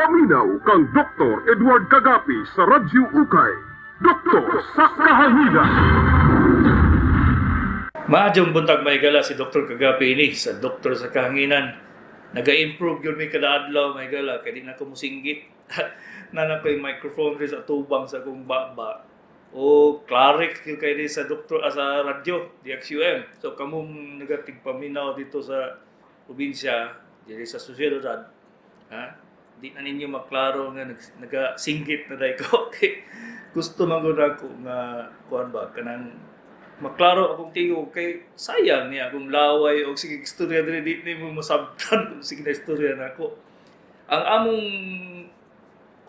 Paminaw kang Dr. Edward Kagapi sa Radyo Ukay. Doktor sa Kahanginan. Maadjong buntag may gala si Dr. Kagapi ini sa Doktor sa Kahanginan. Naga-improve yun may kada adlaw may gala kaya di na ko musinggit. Nanak ko yung microphone rin sa tubang sa kong baba. O Clarix yung kayo sa doktor sa radyo, DXUM. So kamong nagatigpaminaw dito sa probinsya, dito sa susyedad, di na ninyo maklaro nga nagasinggit na dahil ko. Okay. Gusto maguna ko nga kuhan ba kanang maklaro akong tingog kay sayang niya akong laway o sige istorya dili di mo masabtan kung sige na istorya nako. Ang among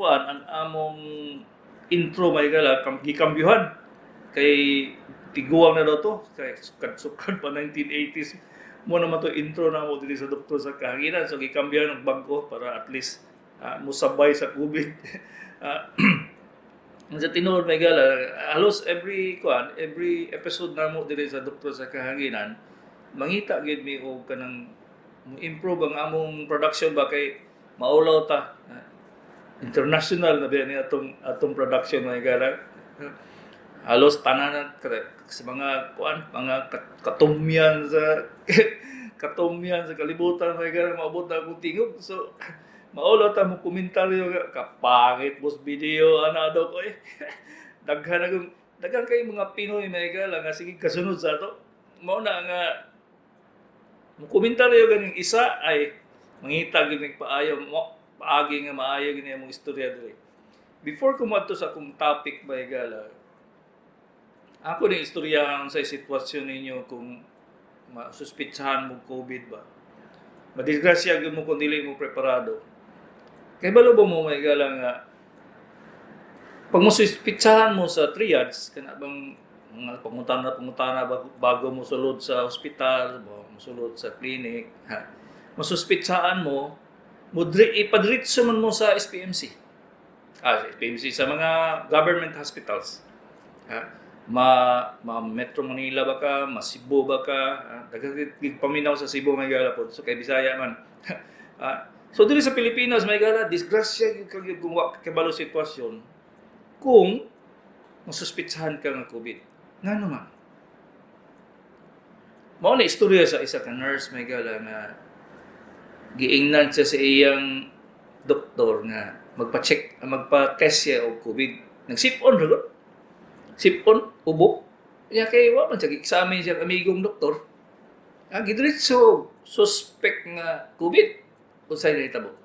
kuan, ang among intro may gala gikambyuhan kay tiguang na daw to kay sukat pa 1980s mo naman to intro na mo dili sa Doktor sa Kahanginan, so gikambyuhan ng bago para at least musabay sa COVID. Sa tinuod may gala, halos every episode na mo dili sa Doktor sa Kahanginan, mangita gid mi og kanang improve ang among production ba kay maulaw ta. International na ba ni atong production may gala. Halos tanan sa mga mga katumyan sa katumyan sa kalibutan may gala maabot na akong tingog. So maulaw ta mo komentaryo kapangit boss video ana daw ko daghan kay mga Pinoy may gala nga sige kasunod sa ato mao na nga mo komentaryo ganing isa ay mangita gyud ning paayo mo paagi nga maayo gini among istorya diri. Before ko madto sa akong topic may gala, ako ning istoryahan sa sitwasyon ninyo kung masuspitsahan mo COVID ba. Madisgrasya gyud mo kung dili mo preparado. Kay balo ba mo may gala nga pag masuspitsahan mo sa triage kana bang mga pangutana bago mo sulod sa ospital, mosulod sa clinic, masuspitsahan mo ipadritso man mo sa SPMC. SPMC sa mga government hospitals. Metro Manila ba ka, Cebu ba ka, daghang paminaw sa Cebu may gala po. So kay Bisaya man. So dili sa Pilipinas may gala disgrasya kung kabalo sitwasyon kung masuspitsahan ka ng COVID. Ngano man. Mao na istorya sa isa ka nurse may gala nga giingnan siya sa iyang doktor nga magpa-test siya og COVID. Nag-sip-on ra. Sip-on ubo. Kaya kay wa man siya examine siya amigong doktor. Gidritso suspect nga COVID. Unsay nahitabo.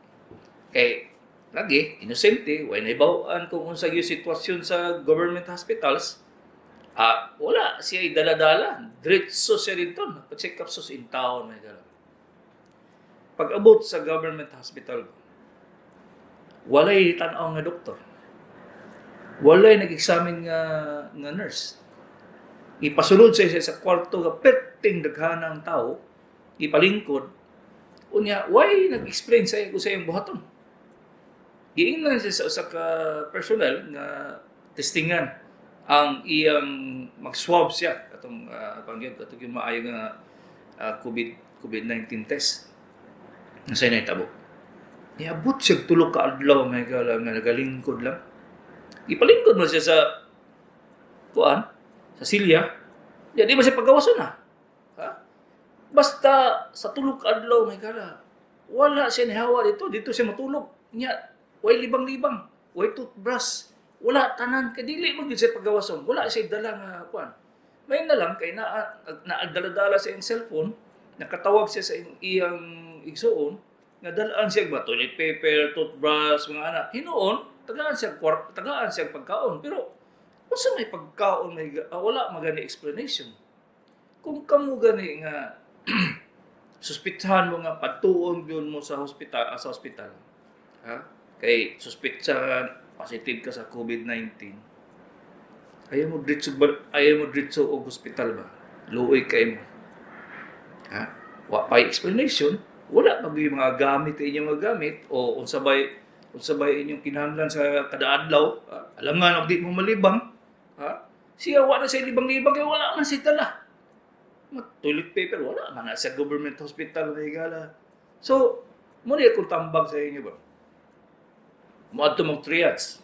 Kay lagi inosente way nahibaw-an kung unsa gyud sitwasyon sa government hospitals. Wala siya dala-dala. Diretso siya dito. Pa-check up sa in town may gala. Pag abot sa government hospital, walay tan-aw nga doktor. Walay nag-examine nga nurse. Ipasulod siya sa kwarto nga perting daghanang tao, ipalingkod. Unya, why nag-explain sa iyo sa iyong buhaton? Giingnan siya sa usa ka personnel nga testingan ang iyang mag-swab siya katong yung maayo nga COVID-19 test. Nasay na itabo. Iabot siya tulog ka adlaw may gala nga nagalingkod lang. Ipalingkod mo siya sa silya. Di ba siya paggawason na? Basta sa tulog ka adlaw may gala. Wala siya nihawa dito. Dito siya matulog. Way libang-libang. Way toothbrush. Wala tanan. Kadili mo siya paggawason. Wala siya dala nga May na lang kay naadala-dala sa iyang cellphone. Nakatawag siya sa iyang igsuon, nga dalaan siya ba toilet paper, toothbrush, mga anak. Hinoon, tagaan siya pagkaon. Pero, unsa may pagkaon, wala magani explanation. Kung kamo gani nga, suspitsahan mo nga, patuon yun mo sa hospital. Kay suspitsahan, positive ka sa COVID-19. Ayaw mo dritso o hospital ba? Luoy kayo mo. By explanation, wala pag yung mga gamit inyong mga gamit o unsabay inyong kinahanglan sa kada adlaw. Alam nga di mo malibang. Siya wala sa libang-libang kaya wala man siya dala. Toilet paper wala man sa government hospital na higala. So, muna akong tambag sa inyo ba? Moadto mong triage.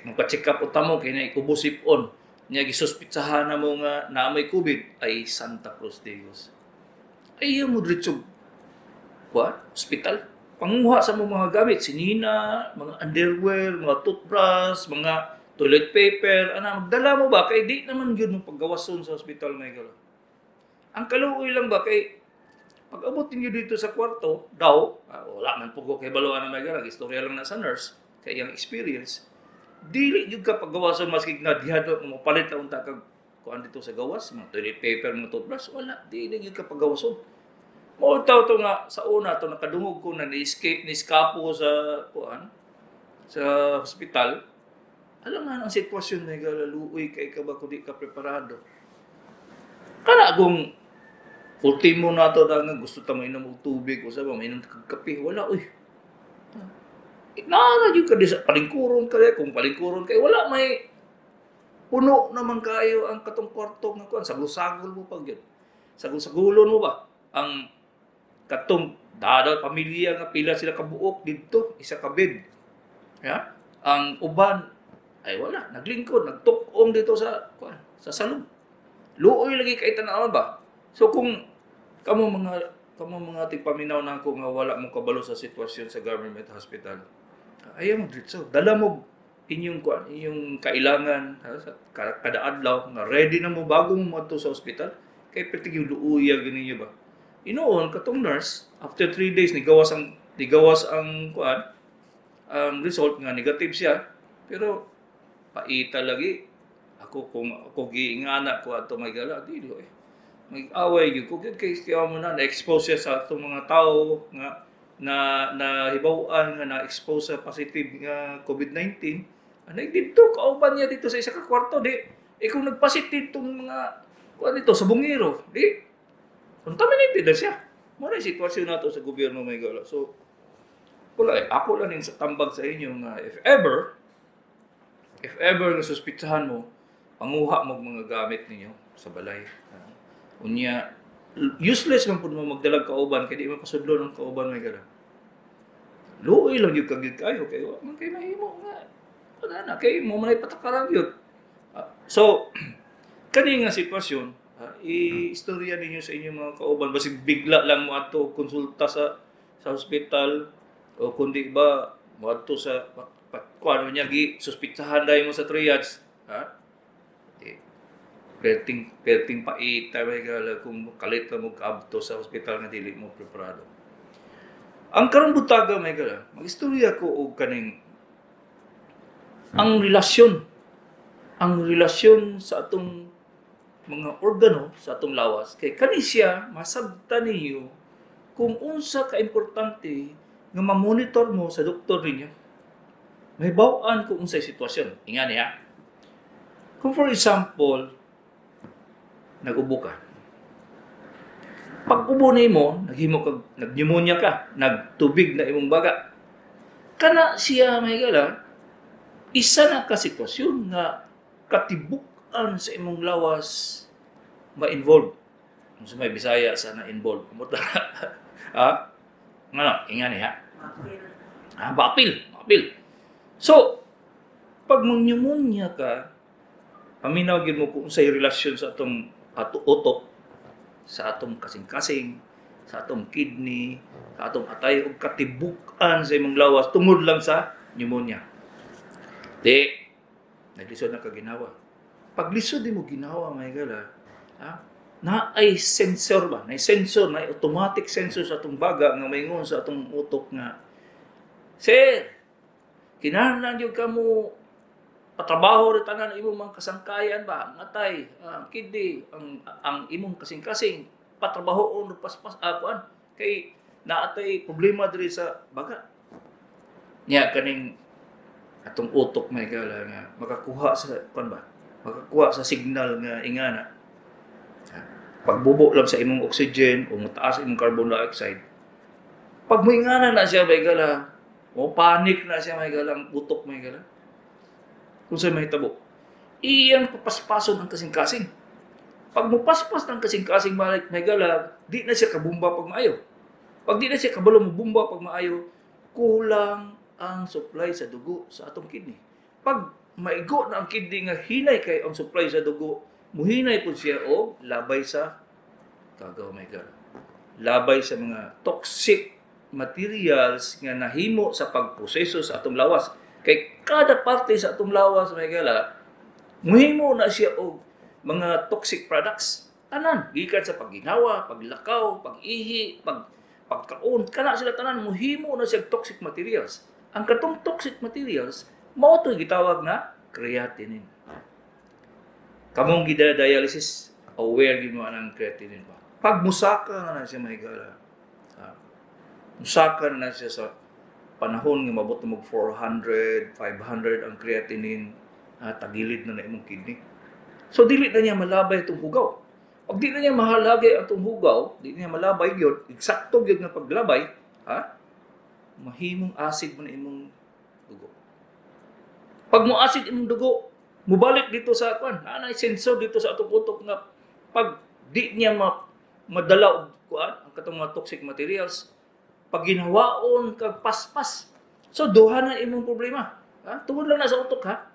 Magpa-check up utamo kay na ikubusip-on. Nya gisuspitsahan na mo nga na may COVID ay Santa Cruz de Dios. Ay mo diretso hospital. Panguha sa mga gamit, sinina, mga underwear, mga toothbrush, mga toilet paper, magdala mo ba? Kay di naman yun mong paggawason sa hospital, may gala. Ang kaluoy lang ba, kay pag abot niyo dito sa kwarto, daw, wala man po ko kay baluan na may gala, istorya lang na sa nurse, kay yung experience, dili yung ka paggawason, maski na dihado, mapalit lang unta kag kuan dito sa gawas, mga toilet paper, mga toothbrush, wala, dili yung ka paggawason. Mautaw to nga sa una to nakadungog ko na ni-escapo sa kuan sa hospital. Alam nga ang sitwasyon na galaluoy kay ka ba kung di ka preparado. Kana kung ultimo na to nga gusto ta mainom og tubig o sa ba mainom kag kape, wala oy. Nara yung ka di sa palingkuron kay kung palingkuron kay wala may puno naman kayo ang katong kwarto nga kuan sagol-sagol mo pag yun. Sagol-sagulon mo ba ang katong dada pamilya nga pila sila kabuok dito isa ka bed. Ya? Ang uban ay wala, naglingkod, nagtukong dito sa salon. Luoy lagi kay tanaw ba? So kung kamo mga tigpaminaw na ako nga wala mo kabalo sa sitwasyon sa government hospital. Ayaw mo dito. Dala mo inyong kailangan sa kada adlaw nga ready na mo bago mo madto sa hospital kay pertig yung luuya ganinyo ba. Inoon katong nurse after 3 days nigawas ang result nga negative siya pero paita lagi ako kung ako giingana ko ato may gala dili may away gyud ko kay kaya mo na expose siya sa atong mga tao nga na hibaw-an nga na-expose sa positive nga COVID-19 anay dito kauban niya dito sa isa ka kwarto di kung nagpositive tong mga dito sa bungiro di contaminated na siya. Muna yung sitwasyon nato sa gobyerno may gala. So, ako lang yung tambag sa inyo nga if ever nga suspitsahan mo, panguha mo mga gamit ninyo sa balay. Unya, useless man po mo magdalag kauban, kaya di mo pasudlo ng kauban may gala. Luoy lang yung kagid kayo, kayo mahimo nga. Wala na, kayo mo manay patakaran yun. So, kani nga sitwasyon, i-istorya ninyo sa inyong mga kauban basig bigla lang mo ato konsulta sa hospital o kundi ba mo ato sa kuano niya gi suspitsahan dai mo sa triage perting paita may gala kung kalit na mo kaabto sa hospital nga dili mo preparado ang karong butaga may gala magistorya ko og kaning ang relasyon sa atong mga organo sa atong lawas kay kani siya masabtan niyo kung unsa ka importante nga ma-monitor mo sa doktor ninyo. May baw-an kung unsay sitwasyon. Ingani ha. Kung for example, nag-ubo ka. Pag ubo nimo, nag-pneumonia ka, nagtubig na imong baga. Kana siya may gala isa na ka sitwasyon nga katibuk sa imong lawas ma-involve. Kung sa may Bisaya sana involved. Kumuta ha? Ngano? Ingani ha? Bapil. So, pag mag-pneumonia ka, paminaw mo kung sa'y relasyon sa atong utok, sa atong kasing-kasing, sa atong kidney, sa atong atay, o katibukan sa imong lawas, tungod lang sa pneumonia. Di, naglisod na kaginawa. Pag lisod mo ginawa may gala, na ay sensor ba? Na sensor, na automatic sensor sa atong baga nga mayingon sa atong utok nga. Sir, kinahanglan yung kamo patrabaho rin tanan imong mga kasangkayan ba? Ang atay, ang kidney, ang imong kasing-kasing patrabaho o paspas akuan kay naatay problema diri sa baga. Nya kaning atong utok may gala nga makakuha sa makakuha sa signal nga ingana. Pagbubo lang sa imong oxygen o mataas imong carbon dioxide. Pag mo ingana na siya may gala, o panic na siya may gala, ang utok may gala. Kung sa'yo mahitabo, iyang papaspason ng kasing-kasing. Pag mo paspas ng kasing-kasing balik may gala, di na siya kabumba pag maayo. Pag di na siya kabalo mo bumba pag maayo, kulang ang supply sa dugo sa atong kidney. Pag maigo na ang kidney nga hinay kay ang supply sa dugo, muhinay po siya o labay sa kagaw my God. Labay sa mga toxic materials nga nahimo sa pagproseso sa atong lawas. Kay kada parte sa atong lawas my God, muhimo na siya og mga toxic products. Tanan, gikan sa pagginawa, paglakaw, pag-ihi, pagkaon, kana sila tanan muhimo na siya toxic materials. Ang katong toxic materials mao to gitawag na creatinine. Kamong gida-dialysis, aware gyud mo anang creatinine ba? Pag musaka na siya mahigala. Musaka na siya sa panahon nga mabot mo 400, 500 ang creatinine, tagilid na imong kidney. So dili na niya malabay itong hugaw. Pag di na niya mahalagay ang itong hugaw, di niya malabay yun, eksakto yun nga paglabay, mahimong acid mo na imong dugo. Pag mo acid imong dugo, mubalik dito sa anay sensor dito sa atong utok nga pag di niya madala og ang katong mga toxic materials, pag ginawaon kag paspas. So duha na imong problema. Tungod lang na sa utok ha.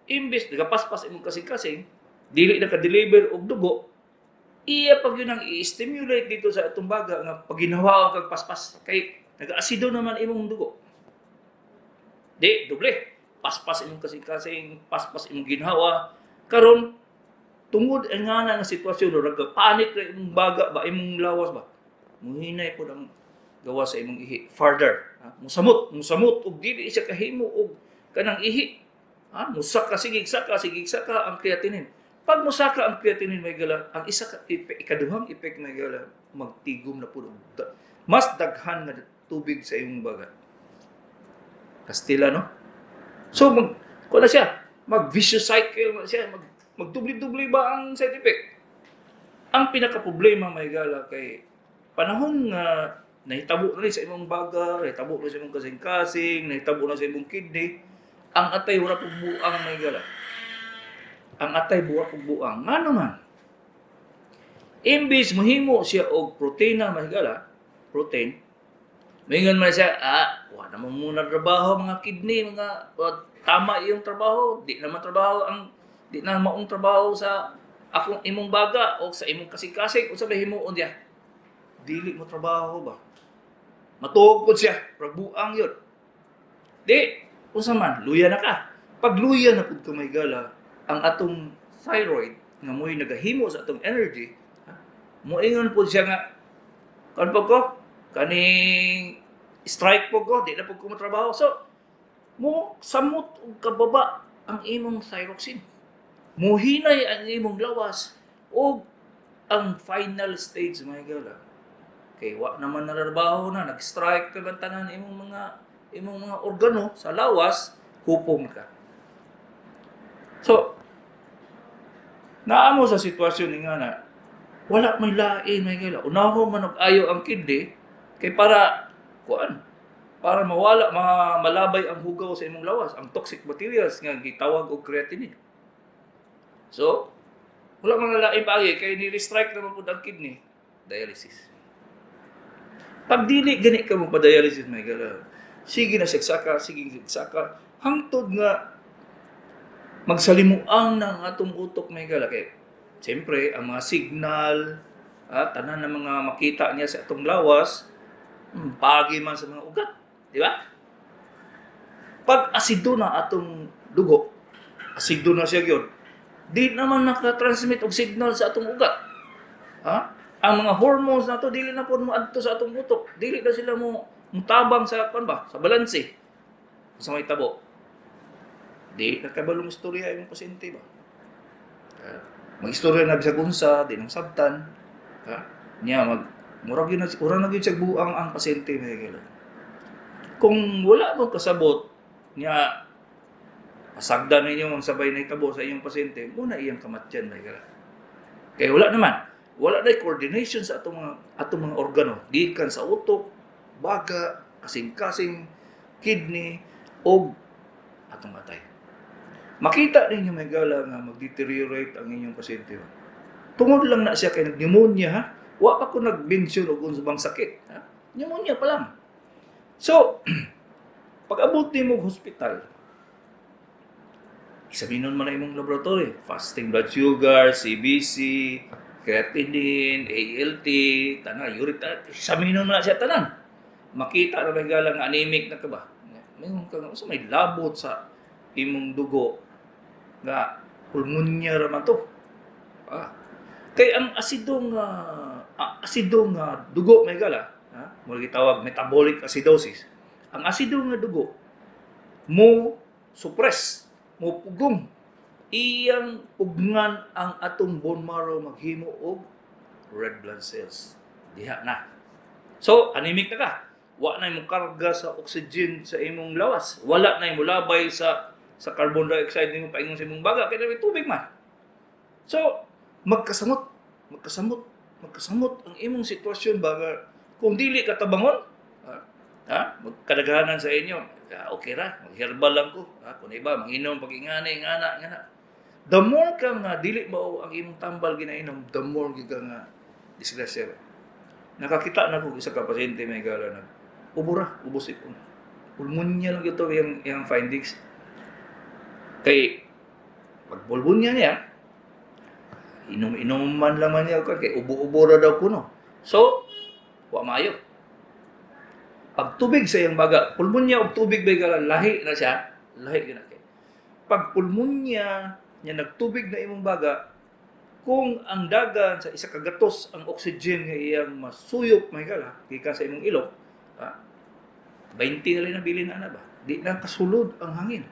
Imbes nagapaspas imong kasing-kasing, dili na ka-deliver og dugo, iya pag yun ang i-stimulate dito sa atong baga nga pag ginawaon kag paspas kay nag-asido naman imong dugo. Di doble. Paspas imong kasing-kasing, paspas imong ginhawa. Karon tungod nga na nga sitwasyon o nagka-panic na imong baga ba, imong lawas ba, muhinay po ang gawa sa imong ihi. Further, musamot, ug dili siya kahimo og kanang ihi. Musaka, sigig-saka ang creatinine. Pag musaka ang creatinine, may gala, ang ikaduhang effect may gala, magtigom na po. Mas daghan na tubig sa imong baga. Kastila, no? So, kung na siya, mag-vicious cycle na siya, magdubli-dubli ba ang side effect? Ang pinaka-problema may gala kay panahon nga nahitabo na rin sa imong baga, nahitabo na sa imong kasing-kasing, nahitabo na sa imong kidney, ang atay wala pong buang may gala. Ang atay buwa pong buang. Nga naman, imbis mahimo siya og proteina may gala, protein, mingon man siya, wala naman muna trabaho mga kidney, tama yung trabaho, di naman maong trabaho sa akong imong baga o sa imong kasing-kasing o sa himuon diya. Dili mo trabaho ba? Matuog po siya, prabuang yun. Di, unsa man, luya na ka. Pag luya na pud ka may gala, ang atong thyroid nga mo'y nagahimo sa atong energy, moingon po siya nga, kaning strike po ko, di na po ko matrabaho. So, mo samot og kababa ang imong thyroxine. Muhinay ang imong lawas o ang final stage mga gala. Kay wa naman narabaho na, nag-strike ka tanan imong mga organo sa lawas, hupong ka. So, naamo sa sitwasyon nga na wala may lain may gala. Unaho man og ayo ang kidney kay para mawala, malabay ang hugaw sa imong lawas, ang toxic materials nga gitawag og creatinine. So, wala mga lain paagi kay ni-restrike naman po ang kidney, dialysis. Pag dili gani ka mo pa-dialysis may gala, sige saka, hangtod nga magsalimuang ng atong utok may gala. Kay siyempre, ang mga signal, tanan ng mga makita niya sa atong lawas, pagi man sa mga ugat. Di ba? Pag asido na atong dugo, asido na siya yun, di naman nakatransmit og signal sa atong ugat. Ang mga hormones na to, dili na po mo adto sa atong utok. Dili na sila mo tabang sa sa balanse. Sa may tabo. Di nakabalong istorya yung pasyente ba? Mag-istorya na sa gunsa, di nang sabtan. Murag yun siya buang ang pasyente may gala. Kung wala mo kasabot niya, pasagdan ninyo ang sabay na itabo sa iyong pasyente, muna iyang kamatyan may gala. Kaya wala na coordination sa atong mga organo, gikan sa utok, baga, kasing-kasing, kidney, o atong atay. Makita ninyo may gala nga mag-deteriorate ang inyong pasyente. Tungod lang na siya kay nag-pneumonia, wa pa ko nag-mention o kung subang sakit. Pneumonia pa lang. So, Pag-abot nimo og hospital, examinon man na imong laboratory, fasting blood sugar, CBC, creatinine, ALT, tanan, uric acid, examinon man na siya tanan. Makita na may galang anemic na ka ba? Mayroon ka nga, may labot sa imong dugo nga pulmonya raman to. Kay ang asidong dugo may gala, mo gitawag metabolic acidosis. Ang asidong nga dugo mo suppress, mo pugong iyang pugngan ang atong bone marrow maghimo og red blood cells. Diha na. So, anemic na ka. Wa na imong karga sa oxygen sa imong lawas. Wala na imong labay sa carbon dioxide nimo paingon sa imong baga kay may tubig man. So, magkasamot ang imong sitwasyon baga kung dili ka tabangon, magkadaghanan sa inyo, okay ra, mag-herbal lang ko, kung iba, manginom, pag-ingana. The more ka nga, dili ba ang imong tambal ginainom, the more ka nga, disgrasya. Nakakita na ko isa ka pasyente may gala na, ubos ipon. Pulmonya lang ito yung findings. Kay, pag pulmonya niya, inom man laman niya kay ubo-ubo ra daw kuno. So, wa maayo. Pag tubig sa iyang baga, pulmonya og tubig bay gala lahi na siya, lahi gina kay. Pag pulmonya nya nagtubig na imong baga, kung ang dagan sa isa ka gatos ang oxygen nga iyang masuyop may gala gikan sa imong ilok, 20 na lang nabilin na ba? Di na kasulod ang hangin.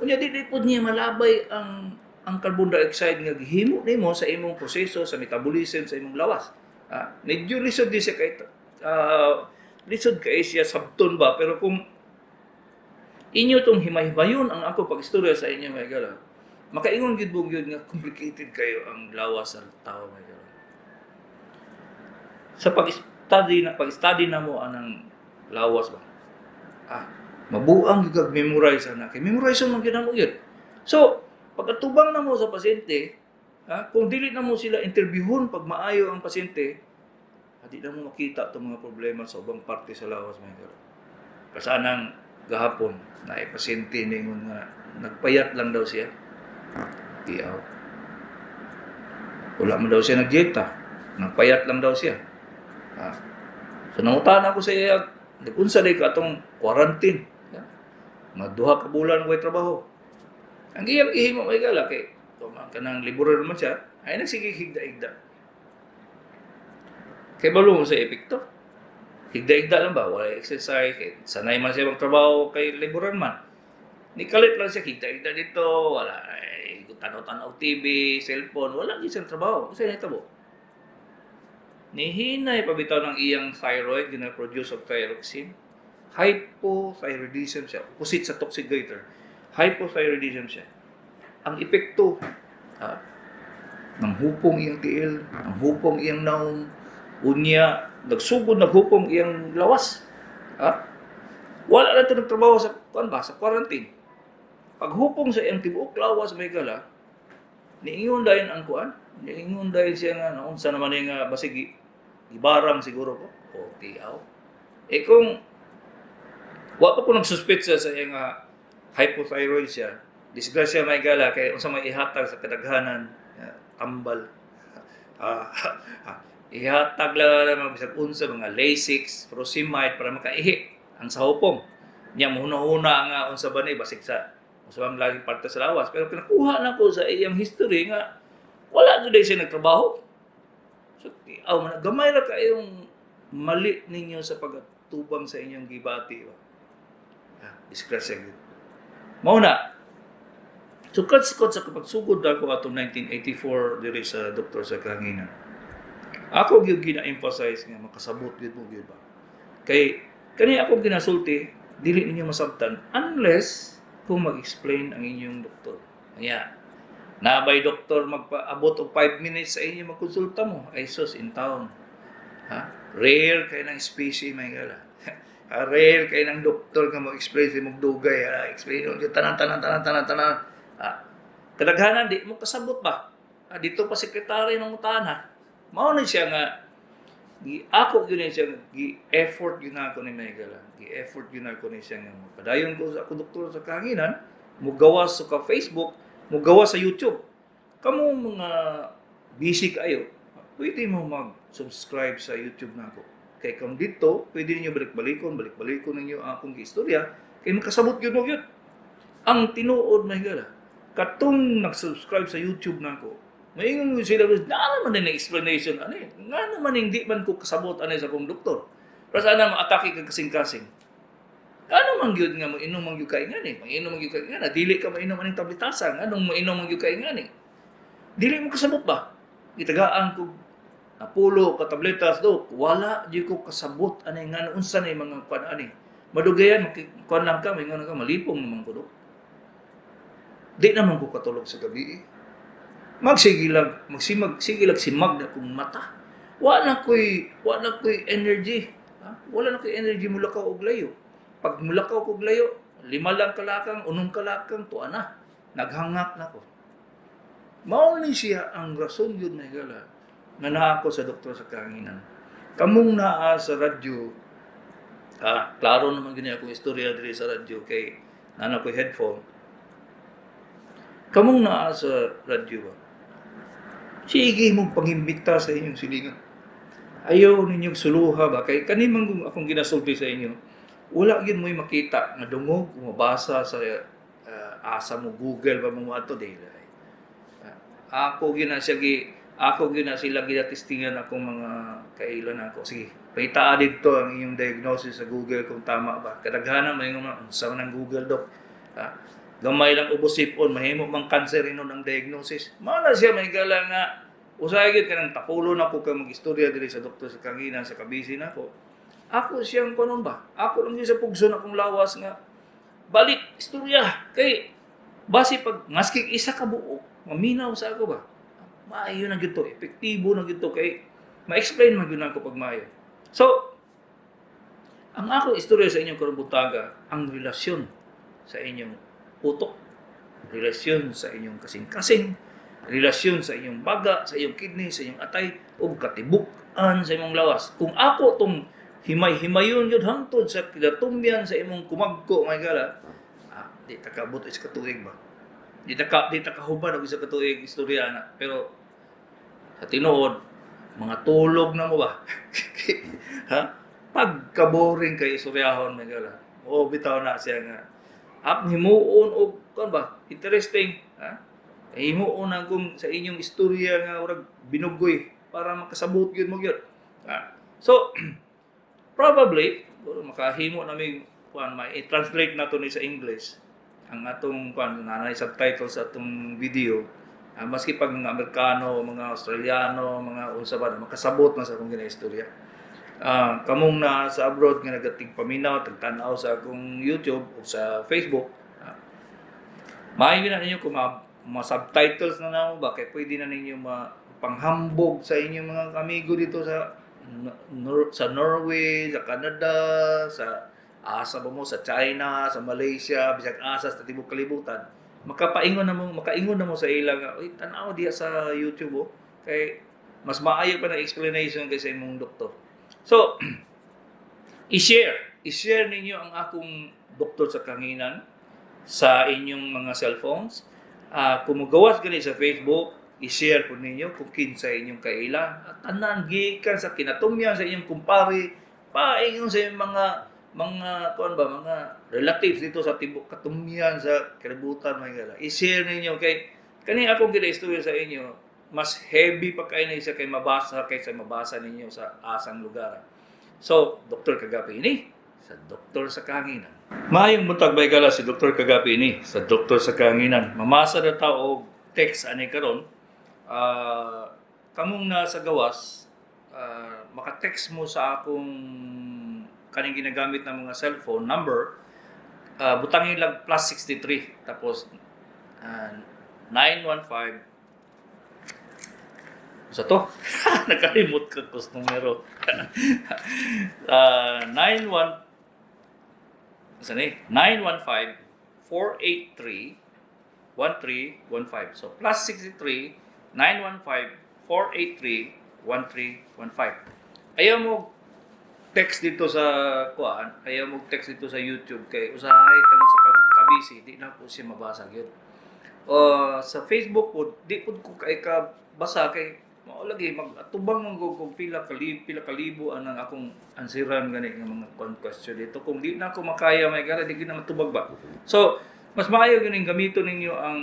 Unya di pud niya malabay ang carbon dioxide nga gihimo nimo sa imong proseso sa metabolism sa imong lawas. Medyo lisod di siya kay lisod kay siya sabton ba, pero kung inyo tong himay-himayon ang ako pag-istorya sa inyo may gala, makaingon gid mo gyud nga complicated kayo ang lawas sa tao may gala. Sa pag-study na mo anang lawas ba. Mabuang gyud memorize na kay memorize man gyud mo gyud. So, pagkatubang na mo sa pasyente, kung dili na mo sila interviewon pag maayo ang pasyente, di na mo makita itong mga problema sa ubang parte sa lawas mga garo. Kasanang gahapon na pasyente ningon nga nagpayat lang daw siya. Tiyaw. Wala mo daw siya nagdieta. Nagpayat lang daw siya. So nangutan ako sa iya, unsa day ka atong quarantine. Maduha ka bulan way trabaho. Ang iyang ihimo may gala kay kanang liburan naman siya, ay nagsigig higda-higda. Kay balo mo sa epekto. Higda-higda lang ba? Wala exercise. Kay sanay man siya magtrabaho kay liburan man. Nikalit lang siya. Higda-higda dito. Wala. Tanaw-tanaw TV, cellphone. Wala gisang trabaho. Kasi nitabo. Nihinay pabitaw ng iyang thyroid. Gina-produce of thyroxine. Hypothyroidism siya. Opposite sa toxic goiter. Hypothyroidism siya. Ang epekto ng hupong iyang tiil, ng hupong iyang naong, unya, nagsugod, naghupong iyang lawas. Wala na ito nagtrabaho sa quarantine. Paghupong sa iyang tibuok lawas may gala, niingon dahil ang kuan, niingon dahil siya nga, unsa naman yung basig, ibarang siguro ko, o tiaw. Kung, wala pa ko nagsuspetsa sa iyang hypothyroid siya, disgrasya may gala, kaya unsa may ihatag sa kadaghanan, tambal. Ihatag lang naman bisag unsa mga Lasix, Furosemide para makaihi ang sahupong. Nya muna-una nga unsa ba ni basig sa unsa bang lagi parte sa lawas, pero pinakuha na ko sa iyang history nga wala gyud siya nagtrabaho. So gamay ra kayong mali ninyo sa pagtubang sa inyong gibati ba. Disgrasya gyud. Mao na. Sukad-sukad sa pagsugod ako atong 1984 diri sa doktor sa Kahanginan. Ako gyud gina-emphasize nga makasabot gyud mo gyud ba. Kay kani ako ginasulti, dili ninyo masabtan unless kung mag-explain ang inyong doktor. Kaya nabay doktor magpaabot og 5 minutes sa inyo magkonsulta mo, ay sus in town. Rare kay ng species may gala. Rare kay ng doktor nga mag-explain sa imong dugay, explain yung tanan. Kadaghanan di mo kasabot ba? Dito pa sekretary ng utana. Mao na siya nga Ako yun siya, effort yun ako ni Megala. Effort yun ako ni siya nga. Padayon ko sa ako doktor sa kahanginan, mugawa sa ka Facebook, mugawa sa YouTube. Kamu mga busy kayo, pwede mo mag-subscribe sa YouTube na ako. Kay kung dito, pwede niyo balik-balikon ninyo ang akong istorya, kay makasabot yun o yun. Ang tinuod Megala, katong nag-subscribe sa YouTube na ako, maingon mo sila, na naman din explanation, nga naman hindi man ko kasabot sa akong doktor. Pero sana ma-atake ka kasing-kasing. Ano man yun nga, mainom mang yun kaingan mainom mang yun kaingan dili ka mainom aning tabletasan, anong mainom mang yun kaingan dili mo kasabot ba? Itagaan ko, napulo ka tabletas do, wala di ko kasabot, nga unsa na yung mga kuan madugayan, kuan lang ka, maingon ka, malipong naman ko do. Di naman ko katulog sa gabi magsigilag simag na kong mata. Wala ko'y energy. Wala na ko'y energy mulakaw og layo. Pag mulakaw og layo, 5 lang kalakang, 6 kalakang, tuwa na. Naghangak na ko. Mao ni siya ang rason yun na higala na naa ako sa doktor sa kahanginan. Kamong naa sa radyo, klaro naman ganyan akong istorya diri sa radyo kay nana ko'y headphone. Kamong naa sa radyo ba? Sige mong pangimbita sa inyong silingan. Ayaw ninyong suluha ba? Kay kanimang akong ginasulti sa inyo, wala yun mo'y makita nga dungog, mabasa sa asa mo, Google ba mo ato dahil. Ako gina sila ginatestingan akong mga kailan ako. Sige, paitaa dito ang inyong diagnosis sa Google kung tama ba. Kadaghanan may mga unsa ng Google Doc. Gamay lang ubos sipon, mahimo mang cancer inon ang diagnosis. Mao na siya may gala nga usay gyud kanang tapulo na ko kay mag-istorya diri sa doktor sa kahanginan sa kabisi nako. Ako siyang kanon ba? Ako lang gyud sa pugson akong lawas nga balik istorya kay base pag maski isa ka buok, maminaw sa ako ba. Maayo na gyud to, epektibo na gyud to kay ma-explain man gyud nako pag maayo. So, ang ako istorya sa inyong karong butaga, ang relasyon sa inyong utok, relasyon sa inyong kasing-kasing, relasyon sa inyong baga, sa inyong kidney, sa inyong atay, o katibuk-an sa imong lawas. Kung ako tong himay-himayon yun hangtod sa kidatumyan sa imong kumagko, may gala, di takabot is katuig ba? Di takahubad og isa katuig istorya na. Pero sa tinuod, mga tulog na mo ba? Pagka-boring kay istoryahon, may gala. O bitaw na siya nga. Himuon og kan ba interesting himuon ang sa inyong istorya nga urag binugoy para makasabot gyud mo gyud so probably makahimo nami kuan i-translate nato ni sa English ang atong kuan nanay subtitles sa atong video maski pag mga Amerikano, mga Australiano, mga unsa ba makasabot na sa akong ginaistorya. Kamong na sa abroad nga nagatig paminaw, tagtanaw sa akong YouTube o sa Facebook, maayo na ninyo kung ma-subtitles na namo ba, kaya pwede na ninyo panghambog sa inyong mga kamigo dito sa Norway, sa Canada, sa asa ba mo, sa China, sa Malaysia, bisag asa sa tibok kalibutan. Makaingon na mo sa ilang, tanaw diya sa YouTube kay mas maayo pa na explanation kaysa imong doktor. So, i-share ninyo ang akong doktor sa kahanginan sa inyong mga cellphones. Kung magawas gani sa Facebook, i-share po ninyo kung kinsa inyong kailan. At tanan gikan sa kinatumyan sa inyong kumpare, paingon sa inyong mga relatives dito sa tibok katumyan sa kalibutan may gala. I-share ninyo kay kani akong ginaistorya sa inyo. Mas heavy pa kayo na isa kay mabasa kaysa mabasa ninyo sa asang lugar. So, Dr. Kagapi ini sa Doktor sa Kahanginan. Maayong buntag bay gala si Dr. Kagapi ini sa Doktor sa Kahanginan. Mamasa na tao og text ani karon. Kamong na sa gawas, maka-text mo sa akong kaning ginagamit na mga cellphone number. Butangin lang +63 tapos 915 sa to nakalimot ka kus numero 915-483-1315 so +63 915-483-1315 ayaw mo text dito sa kuan, ayaw mo text dito sa YouTube kay usahay tungod sa kabisi, di na po siya mabasa gyud. O sa Facebook po, di po ko kay ka basa kay mao lagi magatubang man kog pila kalibo ang akong ansiran gani nga mga question dito. Kung di na ako makaya may gara di na matubag ba. So, mas maayo ganing gamiton ninyo ang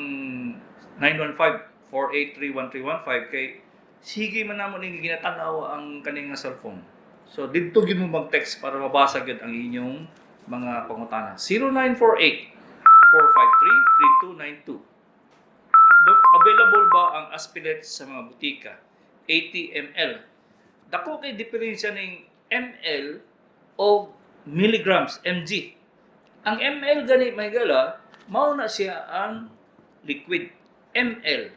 915-483-1315 kay sige man namo ning ginatanaw ang kaning nga cellphone. So didto gyud mo mag-text para mabasa gyud ang inyong mga pangutana. 0948-453-3292. Dok, available ba ang Aspilet sa mga butika? 80 ml. Dako kay diferensya ning ml o milligrams, mg. Ang ml gani may gala, mao na siya ang liquid. ml.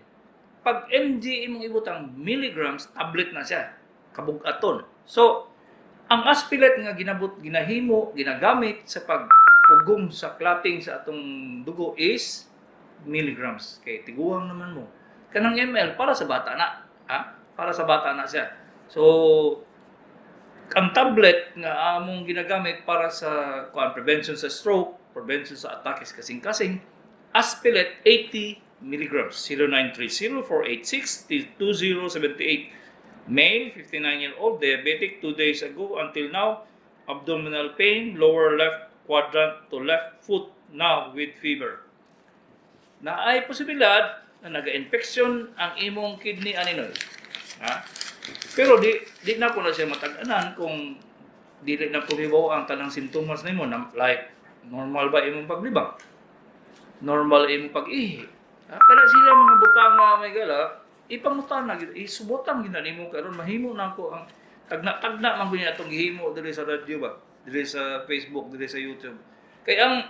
Pag mg imong ibutang milligrams, tablet na siya. Kabug-aton. So, ang Aspilet nga ginahimo, ginagamit sa pagpugong sa clotting sa atong dugo is milligrams. Kay tiguang naman mo. Kanang ml para sa bata na. Ha? Para sa bata na siya. So, ang tablet nga among ginagamit para sa prevention sa stroke, prevention sa atakes kasing-kasing, Aspilet 80 mg, 0930-486-2078. Male, 59-year-old, diabetic, 2 days ago until now, abdominal pain, lower left quadrant to left foot now with fever. Na ay posibilidad na naga-infection ang imong kidney aninoy. Ha? Pero di na ko na siya matag-anan kung dili na kumibaw ang tanang sintomas nimo like normal ba imong paglibang, normal imong pag-ihi. Kada sila mga butanga may gala, ipangutana gid, isubutan gid nimo karon mahimo na ko ang tagna man gud atong gihimo diri sa radyo ba, diri sa Facebook, diri sa YouTube. Kay ang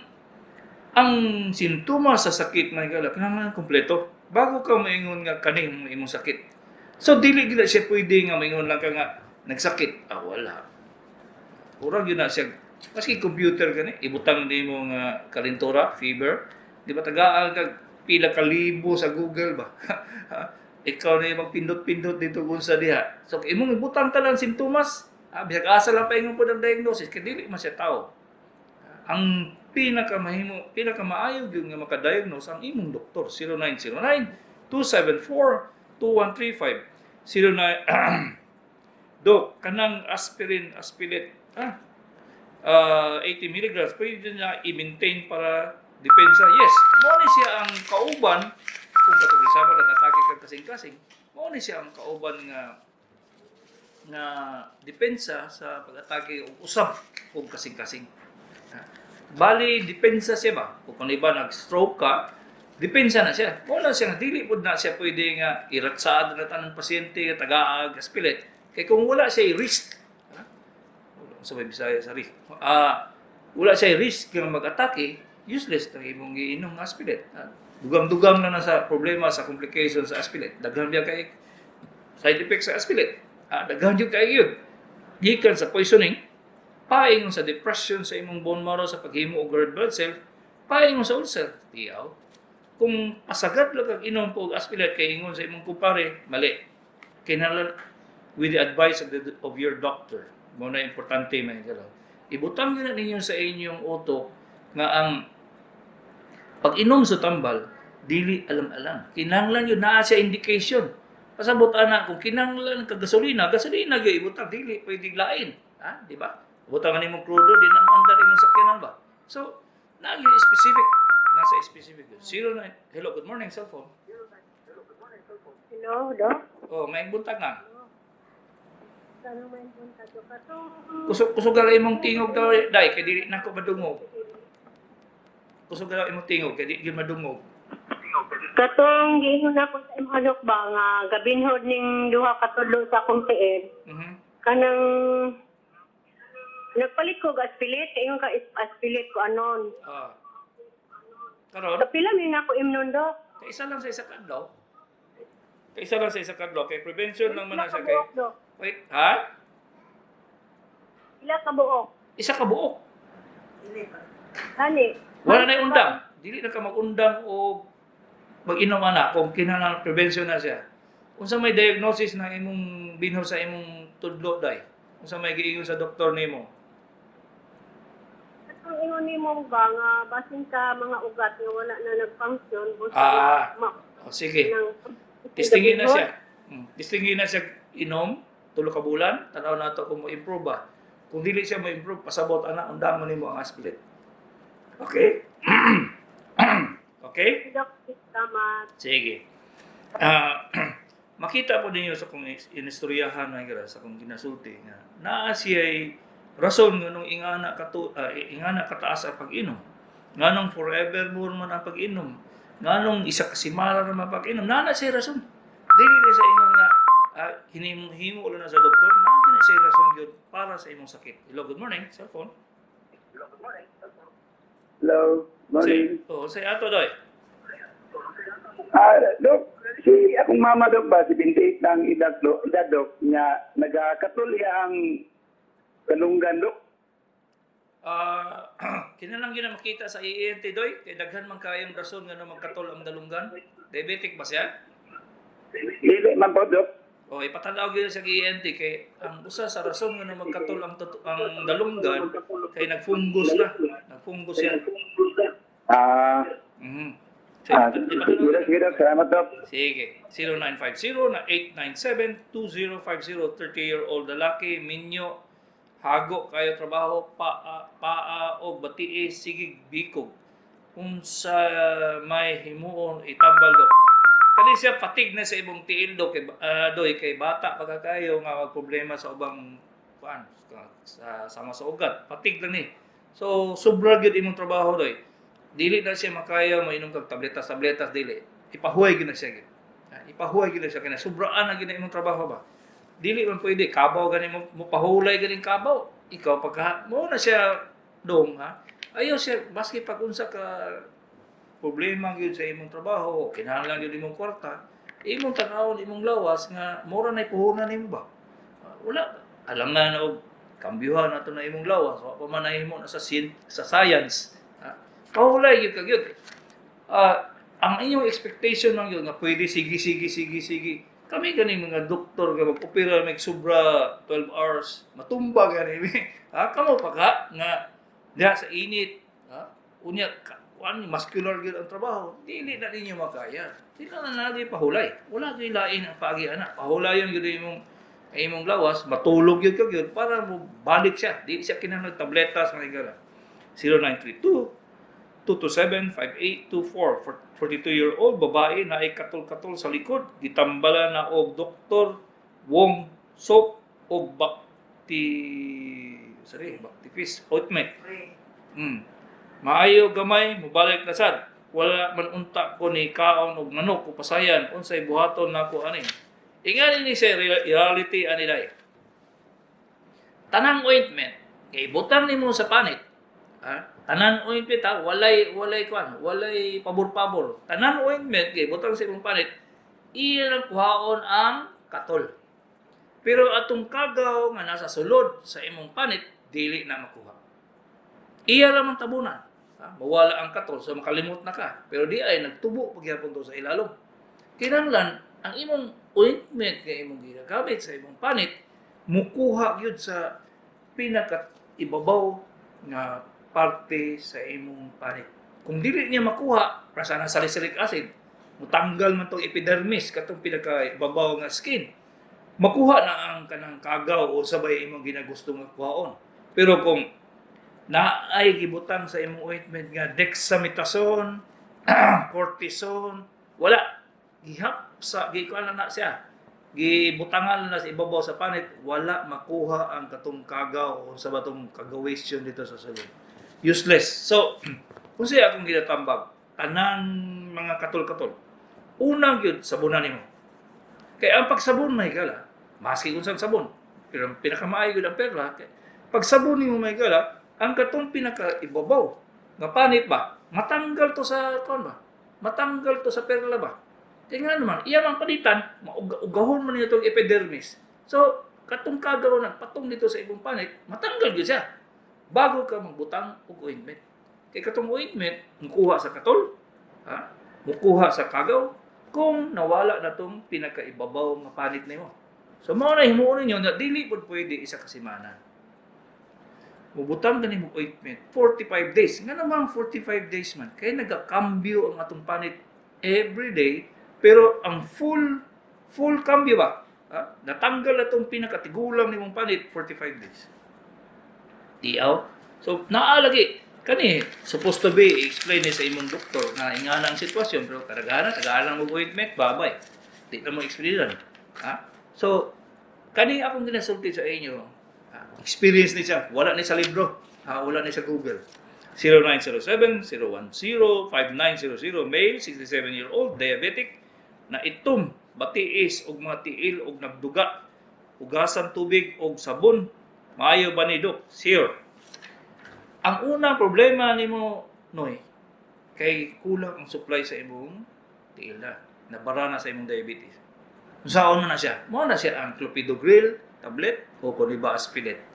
sintomas sa sakit may gala kinahanglan kompleto bago ka maingon nga kaning imong sakit. So, dili gila siya pwede nga maingon lang ka nga nagsakit. Wala. Urang yun na siya. Maski computer ka ibutang din mo nga kalintura, fever. Di ba tagaan ka pila kalibo sa Google ba? Ikaw na yung magpindot-pindot dito kung sa diha. So, imong ibutang ka lang sintomas. Bisag asa lang paingon po ng diagnosis. Kaya dili man siya tao. Ang pinakamaayo yung nga makadiagnose ang imong doktor. 0909-274-2135. 09 Dok, kanang Aspilet 80 mg pwede na i-maintain para depensa. Yes, mo ni siya ang kauban kung katong isama nag-atake kag kasing-kasing. Mo ni siya ang kauban nga depensa sa pag-atake og usab kung kasing-kasing. Bali depensa siya ba? Kung iba nag-stroke ka, depensa na siya. Wala siya, dili po na siya pwede nga iratsaad na tanang pasyente, tagaag, Aspilet. Kaya kung wala siya risk, wala sa may Bisaya sa risk, wala siya risk nga mag-atake, useless na imong giinom ng Aspilet. Dugam-dugam na sa problema, sa complications sa Aspilet. Daghan biya kay side effects sa Aspilet. Daghan yun kay yun. Gikan sa poisoning, paingon sa depression sa imong bone marrow sa paghimo og red blood cell, paingon sa ulcer. Tiyaw. Kung pasagad lang kag inom po og Aspilet kay ingon sa imong kumpare, mali. Kinahanglan with the advice of your doctor. Mo na importante may galaw. Ibutang gyud ninyo sa inyong utok nga ang pag-inom sa tambal dili alam-alam. Kinahanglan yun naa siya indication. Pasabot ana kung kinahanglan kag gasolina gyud ibutang dili pwedeng lain, di ba? Ibutang nimong krudo di na maandar imong sakyanan ba. So, naa specific. Nasa specific. 09. Hello, good morning, cellphone. Hello, Doc. May buntag na. Ano may punta to ka to? Kusog ra imong tingog daw, dai kay dili nako madungog. Kusog ra imong tingog kay dili madungog. Katong giingon ako sa imong Doc ba nga gabinhod ning duha ka tulo sa akong tiil. Kanang nagpalit ko Aspilet, ingon ka Aspilet ko anon. Karon, Kapila mi na ako imnon Doc. kay isa lang sa isa kadlaw. Kay prevention lang man na siya kay. Kabuok, Doc. Wait, ha? Ila ka buok. Isa ka buok. Ani. Wala na undang. Dili na ka mag-undang o mag-inom ana kung kinahanglan prevention na siya. Unsa may diagnosis na imong binho sa imong tudlo day? Unsa may giingon sa doktor nimo? Katong ingon nimo ba nga basin ka mga ugat nga wala na nag-function busa Ah. ma- Sige. nang Testingin na siya. Testingin na siya inom, 3 ka bulan, tanaw na to kung mo-improve ba. Kung dili siya mo-improve, pasabot ana undang mo nimo ang aspirin. Okay? Okay? Dok, tama. Sige. Makita po ninyo sa kung inistoryahan na sa kung ginasulti nga naa siya'y rason nga nung ingana kataas ang pag-inom. Nganong forevermore man ang pag-inom. Nganong isa kasimara na pag-inom. Nana siya rason. Dili na sa imong nga hinimo ulo na sa doktor, na siya rason yun para sa imong sakit. Hello, good morning. Cellphone. Hello, morning. Say ato doy. Dok, si akong mama dok ba, si 28 ng edad dok, nga nagakatuli ang kalunggan dok. Kinalang yun na makita sa ENT doy, kay daghan man kayang rason nga na magkatol ang dalunggan. Diabetic ba siya? Dili man po dok. O ipatanaw gyud sa ENT kay ang usa sa rason nga na magkatol ang dalunggan kay nagfungus na. Nagfungus siya. Mhm. Sige dok, salamat dok. Sige. 0950 na 897-2050, 30-year-old lalaki, minyo, hago kayo trabaho, paa o batii, sigig, bikog. Kung sa may himuon, itambal dok. Kani siya patig na sa ibong tiil dok, doy, kay bata pagka kayo nga problema sa ubang sama sa ugat. Patig lang ni. So, sobra gyud imong trabaho doy. Dili na siya makaya mainom kag tabletas dili. Ipahuway gyud na siya gyud. Ipahuway gyud na siya kaya sobraan na gyud imong trabaho ba. Dili man pwede kabaw gani mo pahulay ganing kabaw. Ikaw pagka mo na siya dong ha. Ayo siya maski pag unsa ka problema gyud sa imong trabaho, kinahanglan gyud imong kwarta, imong tan-awon imong lawas nga mura na ipuhunan nimo ba. Wala alam na og kambyuhan nato na imong lawas, wa pa man nahimo na sa science. Pahulay yun kagyod. Ang inyong expectation lang yun, nga pwede sige. Kami ganing mga doktor, nga mag-opera, may sobra 12 hours, matumba ganing. Kamo pa ka, nga diha sa init, unya, muscular yun ang trabaho, dili na ninyo makaya. Dili na lagi pahulay. Wala kayo lain ang pagi-anak. Pahulay yun imong lawas, matulog yun kagyod, para mo balik siya. Di siya kinahanglan tabletas, mga igala. 0932 227-5824, 42-year-old babae na ay katol-katol sa likod, gitambala na og Dr. Wong Sok og Bactifis ointment. Maayo gamay, mubalik na sad. Wala man unta ko ni kaon og manok o pasayan, unsay buhaton nako ani. Ingani ni sa reality ani dai. Tanang ointment kay butang nimo sa panit. Tanan ointment walay pabor-pabor. Tanan ointment kay butang sa imong panit, iya lang kuhaon ang katol. Pero atong kagaw nga nasa sulod sa imong panit, dili na makuha. Iya lang man tabunan. Mawala ang katol, so makalimot na ka. Pero di ay nagtubo pagyapon to sa ilalom. Kinahanglan ang imong ointment kay imong ginagamit sa imong panit, mukuha gyud sa pinaka ibabaw nga parte sa imong panit. Kung dili niya makuha, rasa na salicylic acid, mutanggal man tong epidermis katong pinaka-ibabaw nga skin. Makuha na ang kanang kagaw o sabay imong ginagusto nga kuhaon. Pero kung naay gibutang sa imong ointment nga dexamethasone, cortisone, wala. Gikuan na siya. Gibutangan na sa ibabaw sa panit, wala makuha ang katong kagaw o sa batong kagawisyon dito sa sulod. Useless. So, kung siya akong ginatambag, tanan mga katol-katol, unang yun, sabunan nimo. Kaya ang pagsabon may gala, maski kung saan sabon, pero pinakamaayo yun ang perla, pag sabon nimo may gala, ang katong pinaka-ibabaw, nga panit ba, matanggal to sa matanggal to sa perla ba. Kaya nga naman, iya mang palitan, ugahon mo niyo itong epidermis. So, katong kagaw nagpatong dito sa ibong panit, matanggal yun siya. Bago ka magbutang og ointment. Kay katong ointment, mukuha sa katol, mukuha sa kagaw, kung nawala na tong pinakaibabaw nga panit nimo. So mao na himuon ninyo na dili pud pwede isa ka semana. Mubutang ganing ointment 45 days. Nga namang 45 days man kay nagakambyo ang atong panit every day pero ang full cambio ba? Natanggal atong pinakatigulang nimong panit 45 days. Tiyaw. So naalagi kani supposed to be explain ni sa imong doktor nga ingana ang sitwasyon pero tagahanan mo ointment babay. Di na mo explain. So kani akong ginasulti sa inyo. Experience ni siya. Wala ni sa libro. Wala ni sa Google. 0907-010-5900 male, 67-year-old, diabetic, na itom, batiis, og mga tiil, og nagduga, ugasan tubig, og sabon, maayo ba ni Dok? Sure. Ang unang problema ni mo, Noy, kay kulang ang supply sa imong tiil na. Nabara na sa imong diabetes. Saan na siya? Mo na siya ang clopidogrel, tablet, o kung iba aspilet.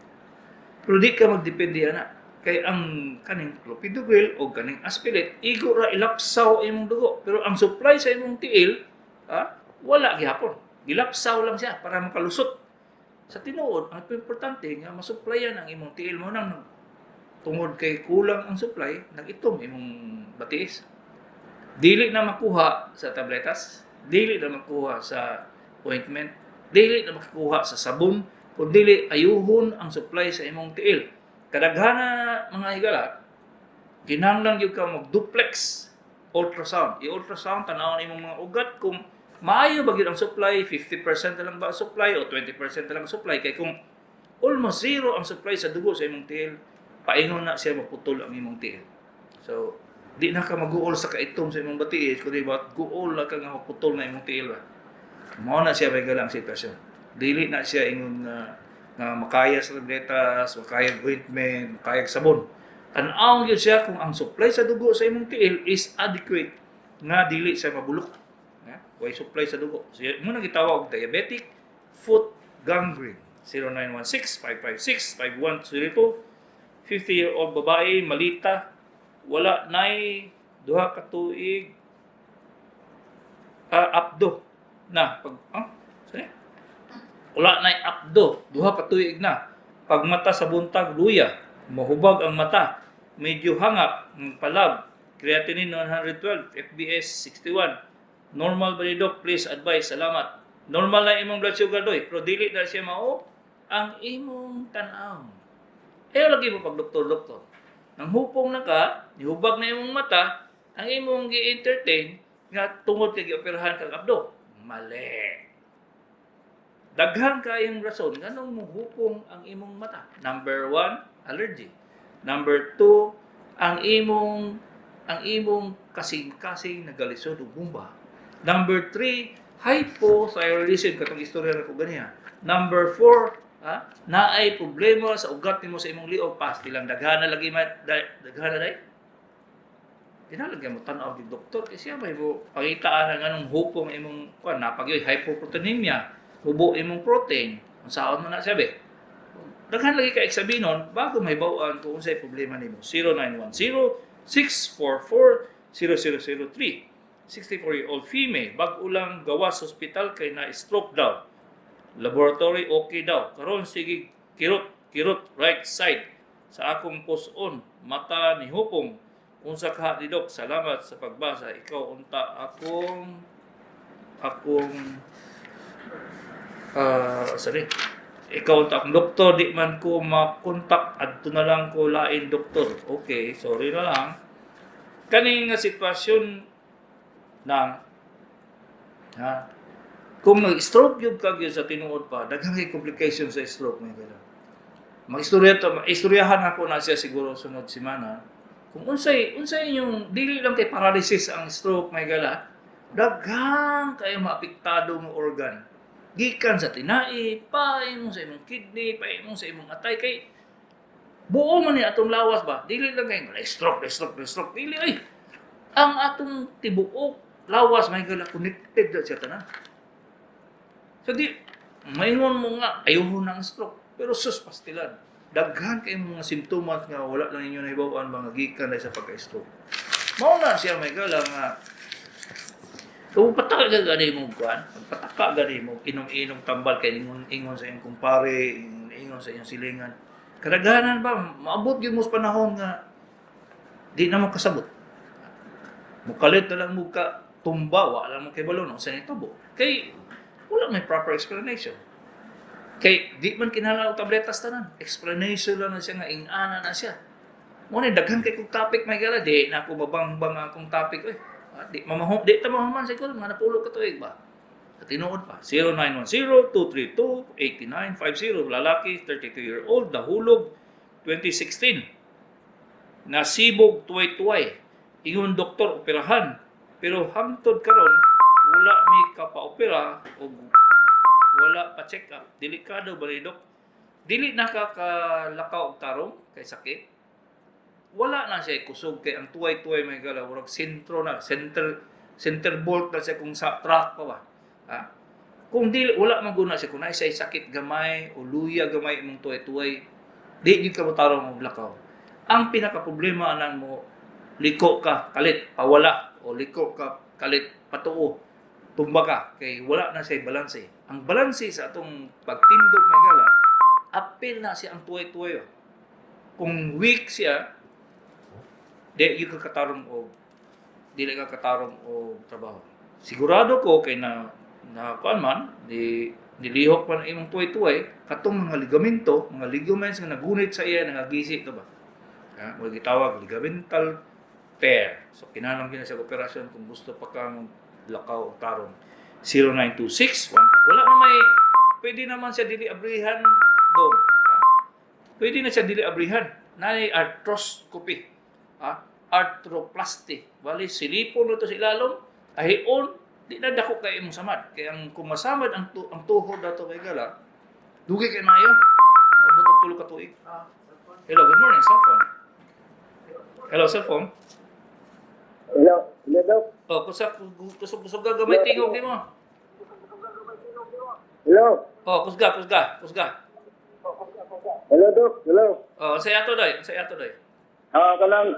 Pero di ka magdepende ana. Kay ang kaning clopidogrel o kaning aspilet, igo ra ilapsaw imong dugo. Pero ang supply sa imong tiil, wala gihapon. Gilapsaw lang siya para makalusot. Sa tinuod, ang importante nga masupplyan ang imong tiil mo nang tungod kay kulang ang supply, nag-itom imong batiis. Dili na makuha sa tabletas, dili na makuha sa ointment, dili na makuha sa sabon, kung dili ayuhon ang supply sa imong tiil. Kadaghana mga higala, kinahanglan gyud ka mag-duplex ultrasound. I-ultrasound tanawon imong mga ugat kung maayo ba gyud ang supply, 50% na lang ba ang supply o 20% na lang ang supply. Kay kung almost zero ang supply sa dugo sa imong tiil, paingon na siya maputol ang imong tiil. So, di na ka mag-uol sa kaitom sa imong batiis, kundi ba guol na ka nga maputol na imong tiil ba. Mao na siya may galang sitwasyon. Dili na siya ingon nga makaya sa tabletas, makaya ointment, makaya sabon. Tan-aw gyud siya kung ang supply sa dugo sa imong tiil is adequate nga dili siya mabulok. Way supply sa dugo. So, mo nang gitawag og diabetic foot gangrene. 0916-556-5102. 50-year-old babae, malita, wala nay duha ka tuig abdo na wala nay abdo duha ka tuig na pagmata sa buntag luya mahubag ang mata medyo hangap palab creatinine 112 FBS 61 normal ba ni Doc please advice salamat normal na imong blood sugar doy pero dili na siya mao ang imong tan-aw lagi mo pag doktor nang hupong na ka nihubag na imong mata ang imong gi-entertain nga tungod kay gioperahan kang abdo mali. Daghan kayong rason nganong muhupong ang imong mata. Number 1, allergy. Number 2, ang imong kasing-kasing nagalisod og bomba. Number 3, hypothyroidism katong istorya na ko ganiya. Number 4, naay problema sa ugat nimo sa imong liog pas bilang daghana lagi daghana day. Dinalagyan mo tan-aw di doktor kasi may mo pangitaan nga nganong hupong imong napagyoy hypoproteinemia. Hubo imong protein, unsaon mo na sabi. Daghan lagi ka eksabinon bago may bawaan kung unsay problema nimo. 0910-644-0003. 64-year-old female, bag-o lang gawas sa ospital kay na stroke daw. Laboratory okay daw. Karon sige kirot right side sa akong puson, mata ni hupong. Unsa ka ni Doc? Salamat sa pagbasa. Ikaw unta akong ikaw ang doktor, di man ko makontak adto na lang ko lain doktor. Okay, sorry na lang. Kani nga sitwasyon na kung nag-stroke yun kag sa tinuod pa, daghang complication sa stroke may gala. Istoryahan ako na siya siguro sunod semana. Kung unsay yung dili lang kay paralysis ang stroke may gala, daghang kayo maapektado ng organ. Gikan sa tinai, paimong sa imong kidney, paimong sa imong atay kay buo man ni atong lawas ba? Dili lang kay stroke, dili ay. Ang atong tibuok lawas may gala connected sa tanan. So di maingon mo nga ayuhon na ang stroke, pero sus pastilan. Daghan kay mga simptomas nga wala lang ninyo nahibaw-an mga gikan sa pagka-stroke. Mao na siya may gala nga Kung pataka gani mo kuan, pataka gani mo inom-inom tambal kay ingon sa iyong kumpare, ingon sa iyong silingan. Kadaghanan ba maabot gyud mo sa panahon nga di na mo kasabot. Mukalit na lang mo ka tumba, wala mo kay balon sa nitabo. Kay wala may proper explanation. Kay di man kinahanglan og tabletas tanan. Explanation lang na siya nga ingana na siya. Mo ni daghan kay kog topic may gala di na ako mabangbang akong topic oy. Di mamahom di ta mahuman siguro mga napulog ka tuig ba. Sa tinuod pa 0910-232-8950 lalaki 32-year-old nahulog 2016. Nasibog tuway-tuway. Ingon doktor operahan. Pero hangtod karon wala mi kapaopera o wala pa check up. Delikado ba ni dok? Dili nakakalakaw og tarong kay sakit. Wala na siya kusog kay ang tuway-tuway may gala urag sentro na center bolt na siya kung sa track pa ba. Ha? Kung dili wala man guna siya kung nay siya sakit gamay o luya gamay imong tuway-tuway, di gyud ka motarong og lakaw. Ang pinaka problema nang mo liko ka kalit pawala o liko ka kalit patuo tumba ka kay wala na siya balanse. Ang balanse sa atong pagtindog may gala apil na siya ang tuway-tuway. Kung weak siya di yung katarong o dili ka katarong o trabaho. Sigurado ko kay na kuan man nilihok pa na imong tuway-tuway katong mga ligamento, mga ligaments nga nagunit sa iya nangagisi to ba. Ha, mo gitawag ligamental tear. So kinahanglan gina sa operasyon kung gusto pa kang lakaw o tarong. 0926 wala na may pwede naman siya dili abrihan dong. Ha? Pwede na siya dili abrihan. Nanay arthroscopy. Arthroplasty. Bali, silipon na ito sa ilalom, ahion, di na dako kayo imong samad. Kaya kung masamad ang tuhod na ito kay gala, dugi kayo mayo. Mabot ang tulo ka tuig. Hello, good morning, cellphone. Hello, cellphone. Hello, Doc. Oh, kusog gamay tingog di mo. Hello. Oh, kusga. Hello, Doc. Hello. Oh, sa ato doy. Kanang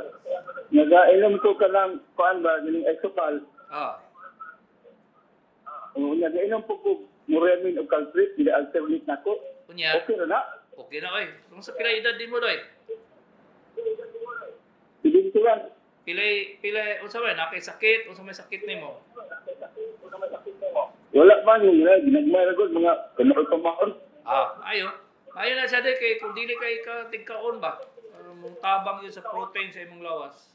nagainom ko kanang kuan ba gining exopal. Nagainom po ko Muramin og Caltrate, dili alternate nako. Kunya. Okay na na. Okay na oy. Kung sa pila edad din mo doy. Bilintuan. Pila unsa may nakay sakit, unsa may sakit nimo? Wala man yung ginagmay ra gud mga kanol pamahon. Ayo. Ayo na siya day kay kung dili kay ka tigkaon ba. Mong tabang yun sa protein sa imong lawas.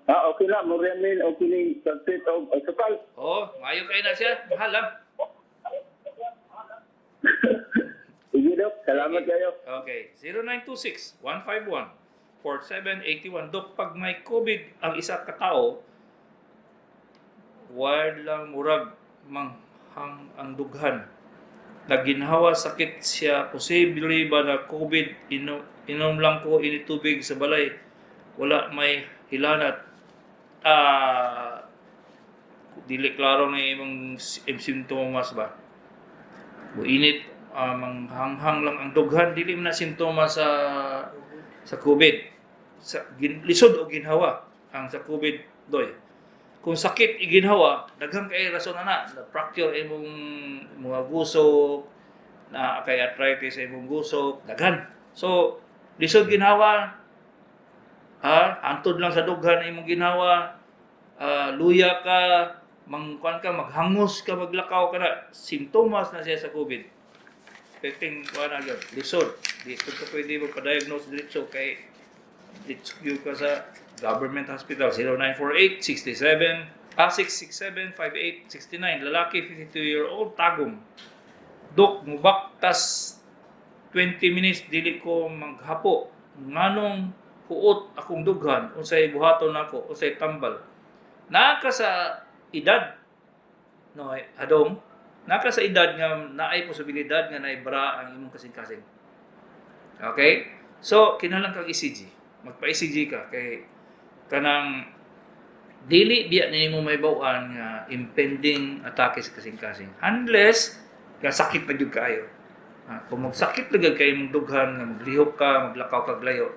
Okay na, Muramin og kining Caltrate og exopal. Maayo kay na siya. Mahal lang. Sige, Doc. Salamat kayo. Okay. 0926-151-4781. Dok, pag may COVID ang isa ka tao, wild lang murag manghang ang dughan. Naginhawa sakit siya, posible ba na COVID, inom lang ko ini tubig sa balay, wala may hilanat. Dili klaro na imong simptomas ba? Init, manghanghang lang ang dughan, dili man na simptomas sa COVID. Lisod o ginhawa ang sa COVID doy. Kung sakit iginhawa, daghang kay rason na fracture imong mga gusok, na kay arthritis sa imong gusok, daghan. So, lisod ginhawa, antod lang sa dughan imong ginhawa, luya ka, maghangos ka, maglakaw ka na, simptomas na siya sa COVID. Pwedeng lisod. Dito ka pwede magpa-diagnose dito kay dito ka sa Government Hospital, 0948-667-5869. Lalaki, 52-year-old, Tagum. Dok, mubaktas 20 minutes, dili ko maghapo. Nganong huot akong dughan, unsay buhaton ako, unsay tambal. Naka sa edad, no, adong, naka sa edad nga naay posibilidad nga naibra ang imong kasing-kasing. Okay? So, kinahanglan kang ECG. Magpa-ECG ka kay kanang dili biya nimo may bawaan nga impending atake sa kasing-kasing unless nga sakit na gyud kaayo. Kung magsakit na gyud kay imong dughan nga maglihok ka, maglakaw ka glayo,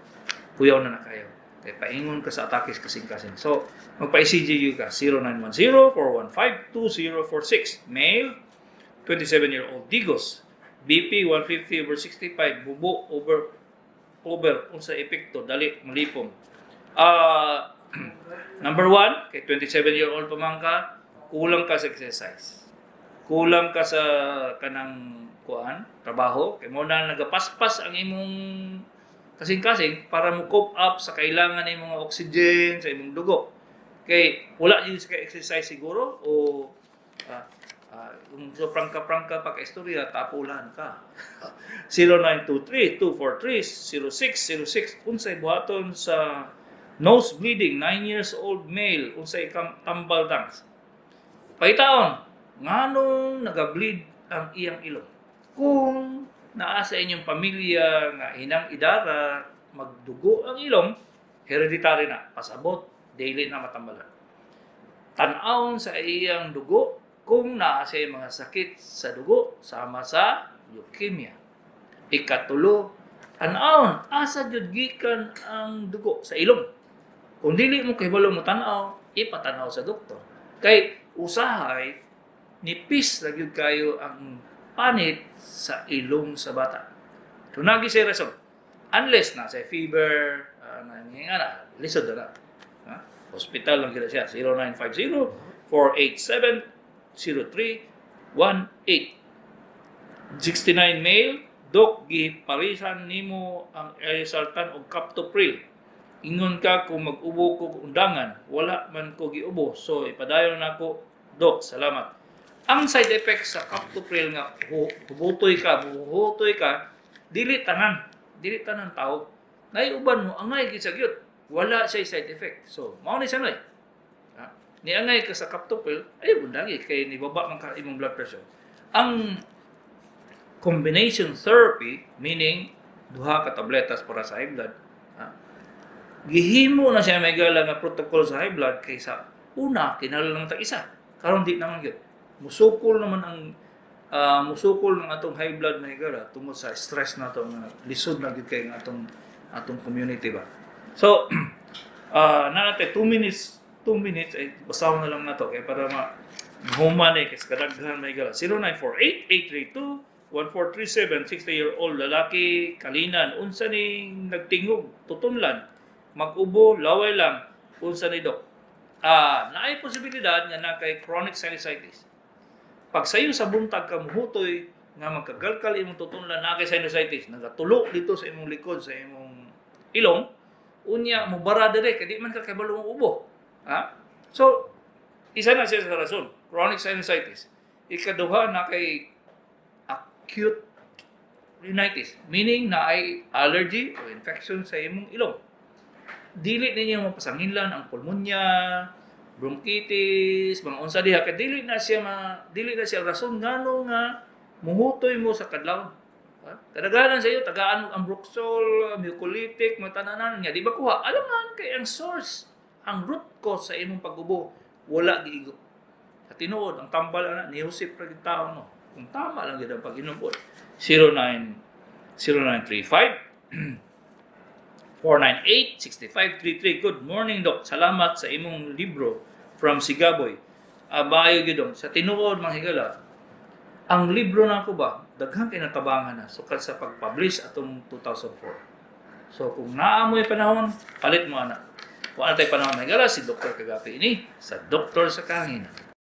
kuyaw na kayo. Kaya paingon ka sa atake kasing-kasing. So, magpa-ECGU ka, 0910-415-2046. Male, 27-year-old Digos. BP 150/65, bubo over unsa epekto dali malipong. Number 1, kay 27-year-old pamangka, kulang ka sa exercise. Kulang ka sa kanang trabaho, kay mo na nagapaspas ang imong kasing-kasing para mo cope up sa kailangan ng mga oxygen sa imong dugo. Kay wala yun sa exercise siguro o kung so prangka-prangka pagka-istorya, tapulan ka. 0923-243-0606 unsay buhaton sa nose bleeding, 9 years old male, unsay tambal tangs. Paitaon, nganong naga-bleed ang iyang ilong? Kung naa sa inyong pamilya nga hinang idara, magdugo ang ilong, hereditary na, pasabot, daily na matambalan. Tan-awon sa iyang dugo kung naa sa mga sakit sa dugo sama sa leukemia. Ikatulo, tan-awon asa jud gikan ang dugo sa ilong. Kung dili mo kahibalo mo tan-aw, ipatanaw sa doktor. Kay usahay nipis ra gyud kayo ang panit sa ilong sa bata. Tunagi sa rason. Unless na sa fever, lisod na. Hospital lang kita siya. 0950-487-0318. 69 male, Dok, giparisan nimo ang Erisaltan o Captopril. Ingon ka kung mag-ubo ko undangan, wala man ko giubo. So, ipadayon na ko, Dok, salamat. Ang side effects sa Captopril nga hubutoy ka, dili tanan tao. Naiuban mo angay gid sa gyud. Wala siya side effect. So, mao ni sanoy. Ni angay ka sa Captopril, ay bundagi kay ni baba man ka imong blood pressure. Ang combination therapy, meaning duha ka tabletas para sa high blood, gihimo na siya may gala nga protocol sa high blood kaysa una kinahanglan ta isa. Karon di naman gyud. Musukol naman ang musukol ng atong high blood na higala tungod sa stress na itong lisod na gid kay ng atong community ba. So, natin 2 minutes ay basahon na lang nato kay para mahuman eh kasi kadaghan may higala. 0948-832-1437, 60-year-old lalaki, Kalinan, unsa ni nagtingog, tutunlan, mag-ubo, laway lang, unsa ni Dok. Naay posibilidad nga na kay chronic sinusitis. Pag sayo sa buntag ka muhutoy nga magkagalkal imong tutunlan na kay sinusitis, nagatulo dito sa imong likod sa imong ilong, unya mo bara dire kay di man ka kabalo mo ubo. So isa na siya sa rason, chronic sinusitis. Ikaduha na kay acute rhinitis, meaning na ay allergy o infection sa imong ilong. Dili ninyo mapasanginlan ang pulmonya, bronchitis, mga unsa diha kay dili na siya rason ngano nga muhutoy mo sa kadlawon. Kadaghanan sa iyo tagaan mo ang Bruxol, mucolytic, matananan niya, di ba kuha? Alam man kay ang source, ang root cause sa imong pag-ubo wala giigo. Sa tinuod ang tambal ana ni Josep ra gid tawo no. Kung tama lang gid ang pag-inom po. 0935 498-6533. Good morning, Doc. Salamat sa imong libro from Sigaboy. Bayo gidong sa tinuod mga higala. Ang libro na ko ba, daghang kay natabangan na sukad sa pag-publish atong 2004. So kung naamoy panahon, palit mo ana. Kung ano tayo panahon mga higala, si Dr. Kagapi ini sa Doktor sa Kahanginan.